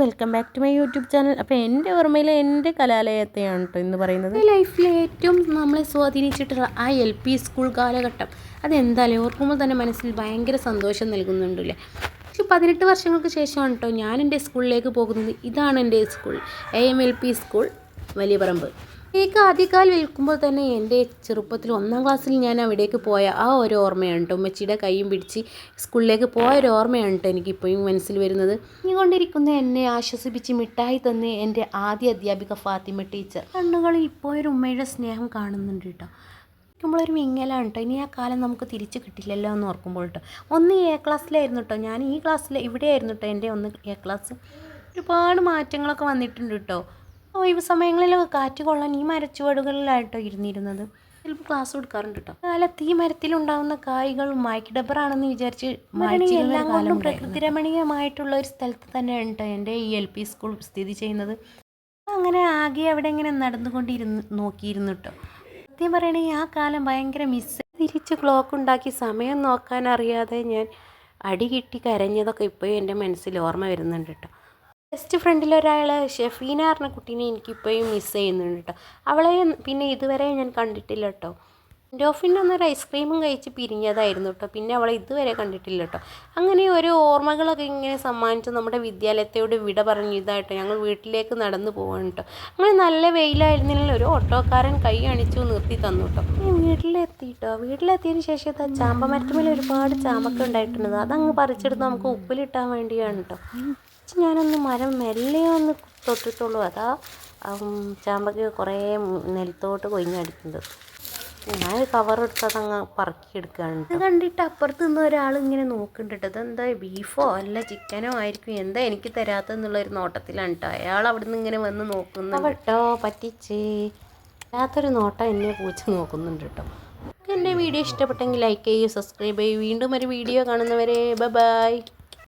Welcome back to my YouTube channel. അപ്പോൾ എൻ്റെ ഓർമ്മയിൽ എൻ്റെ കലാലയത്തെയാണ് കേട്ടോ ഇന്ന് പറയുന്നത്. ലൈഫിലെ ഏറ്റവും നമ്മളെ സ്വാധീനിച്ചിട്ടുള്ള ആ LP സ്കൂൾ കാലഘട്ടം അതെന്തായാലും ഓർക്കുമ്പോൾ തന്നെ മനസ്സിൽ ഭയങ്കര സന്തോഷം നൽകുന്നുണ്ടല്ലേ. പക്ഷേ 18 വർഷങ്ങൾക്ക് ശേഷമാണ് കേട്ടോ ഞാൻ എൻ്റെ സ്കൂളിലേക്ക് പോകുന്നത്. ഇതാണ് എൻ്റെ സ്കൂൾ, AMLP സ്കൂൾ വലിയപറമ്പ്. എനിക്ക് ആദ്യകാലം വിൽക്കുമ്പോൾ തന്നെ എൻ്റെ ചെറുപ്പത്തിൽ 1ാം ക്ലാസ്സിൽ ഞാൻ അവിടേക്ക് പോയ ആ ഒരു ഓർമ്മയാണ് കേട്ടോ. ഉമ്മച്ചിയുടെ കൈയും പിടിച്ച് സ്കൂളിലേക്ക് പോയ ഒരു ഓർമ്മയാണ് കേട്ടോ എനിക്കിപ്പോഴും മനസ്സിൽ വരുന്നത്. ഇനികൊണ്ടിരിക്കുന്ന എന്നെ ആശ്വസിപ്പിച്ച് മിഠായി തന്ന് എൻ്റെ ആദ്യ അധ്യാപിക ഫാത്തിമ ടീച്ചർ. കണ്ണുകളിൽ ഇപ്പോഴൊരു ഉമ്മയുടെ സ്നേഹം കാണുന്നുണ്ട് കേട്ടോ. ുമ്പോഴൊരു മിങ്ങലാണ് കേട്ടോ. ഇനി ആ കാലം നമുക്ക് തിരിച്ച് കിട്ടില്ലല്ലോ എന്ന് ഓർക്കുമ്പോൾ കേട്ടോ. ഒന്ന് A ക്ലാസ്സിലായിരുന്നു കേട്ടോ ഞാൻ. ഈ ക്ലാസ്സിൽ ഇവിടെയായിരുന്നു കേട്ടോ എൻ്റെ A ക്ലാസ്. ഒരുപാട് മാറ്റങ്ങളൊക്കെ വന്നിട്ടുണ്ട് കേട്ടോ. ഒഴിവ് സമയങ്ങളിലൊക്കെ കാറ്റ് കൊള്ളാൻ ഈ മരച്ചുവടുകളിലായിട്ടോ ഇരുന്നിരുന്നത്. ചിലപ്പോൾ ക്ലാസ് കൊടുക്കാറുണ്ട് കേട്ടോ. കാലത്ത് ഈ മരത്തിലുണ്ടാകുന്ന കായ്കൾ മയക്കിടബറാണെന്ന് വിചാരിച്ച് എല്ലാം കൊണ്ടും പ്രകൃതി രമണീയമായിട്ടുള്ള ഒരു സ്ഥലത്ത് തന്നെയാണ് കേട്ടോ എൻ്റെ ഈ LP സ്കൂൾ സ്ഥിതി ചെയ്യുന്നത്. അങ്ങനെ ആകെ അവിടെ ഇങ്ങനെ നോക്കിയിരുന്നു കേട്ടോ. സത്യം പറയണെങ്കിൽ ആ കാലം ഭയങ്കര മിസ്. തിരിച്ച് ക്ലോക്ക് ഉണ്ടാക്കി സമയം നോക്കാൻ അറിയാതെ ഞാൻ അടി കിട്ടി കരഞ്ഞതൊക്കെ ഇപ്പോഴും എൻ്റെ മനസ്സിൽ ഓർമ്മ വരുന്നുണ്ട് കേട്ടോ. ബെസ്റ്റ് ഫ്രണ്ടിലൊരാൾ ഷെഫീന പറഞ്ഞ കുട്ടീനെ എനിക്കിപ്പോഴും മിസ് ചെയ്യുന്നുണ്ട് കേട്ടോ. അവളെ പിന്നെ ഇതുവരെ ഞാൻ കണ്ടിട്ടില്ല കേട്ടോ. ഡോഫിൻ്റെ ഒന്നൊരു ഐസ്ക്രീമും കഴിച്ച് പിരിഞ്ഞതായിരുന്നു കേട്ടോ. പിന്നെ അവളെ ഇതുവരെ കണ്ടിട്ടില്ല കേട്ടോ. അങ്ങനെ ഓരോ ഓർമ്മകളൊക്കെ ഇങ്ങനെ സമ്മാനിച്ച് നമ്മുടെ വിദ്യാലയത്തോട് വിട പറഞ്ഞതായിട്ടോ ഞങ്ങൾ വീട്ടിലേക്ക് നടന്നു പോവാണ് കേട്ടോ. അങ്ങനെ നല്ല വെയിലായിരുന്നില്ല, ഒരു ഓട്ടോക്കാരൻ കൈ അണിച്ചു നിർത്തി തന്നു കേട്ടോ. വീട്ടിലെത്തി കേട്ടോ. വീട്ടിലെത്തിയതിന് ശേഷം ചാമ്പ മരത്തുമേൽ ഒരുപാട് ചാമ്പൊക്കെ ഉണ്ടായിട്ടുണ്ട്. അതങ്ങ് പറിച്ചെടുത്ത് നമുക്ക് ഉപ്പിലിട്ടാൻ വേണ്ടിയാണ് കേട്ടോ. ഞാനൊന്ന് മരം മെല്ലെ ഒന്ന് തൊട്ടിട്ടുള്ളൂ. അതാ ചാമ്പയ്ക്ക് കുറേ നിലത്തോട്ട് കൊയിഞ്ഞടിക്കുന്നത്. ഞാൻ കവർ എടുത്തതങ്ങ് പറക്കിയെടുക്കുകയാണ്. അത് കണ്ടിട്ട് അപ്പുറത്ത് നിന്ന് ഒരാൾ ഇങ്ങനെ നോക്കുന്നുണ്ട് കേട്ടോ. അതെന്താ ബീഫോ അല്ല ചിക്കനോ ആയിരിക്കും, എന്താ എനിക്ക് തരാത്തെന്നുള്ളൊരു നോട്ടത്തിലാണ് കേട്ടോ. അയാൾ അവിടെ നിന്ന് ഇങ്ങനെ വന്ന് നോക്കുന്നു കേട്ടോ. പറ്റിച്ച് വല്ലാത്തൊരു നോട്ടം എന്നെ പൂച്ച നോക്കുന്നുണ്ട് കേട്ടോ. എൻ്റെ വീഡിയോ ഇഷ്ടപ്പെട്ടെങ്കിൽ ലൈക്ക് ചെയ്യൂ, സബ്സ്ക്രൈബ് ചെയ്യൂ. വീണ്ടും ഒരു വീഡിയോ കാണുന്നവരെ ബൈ.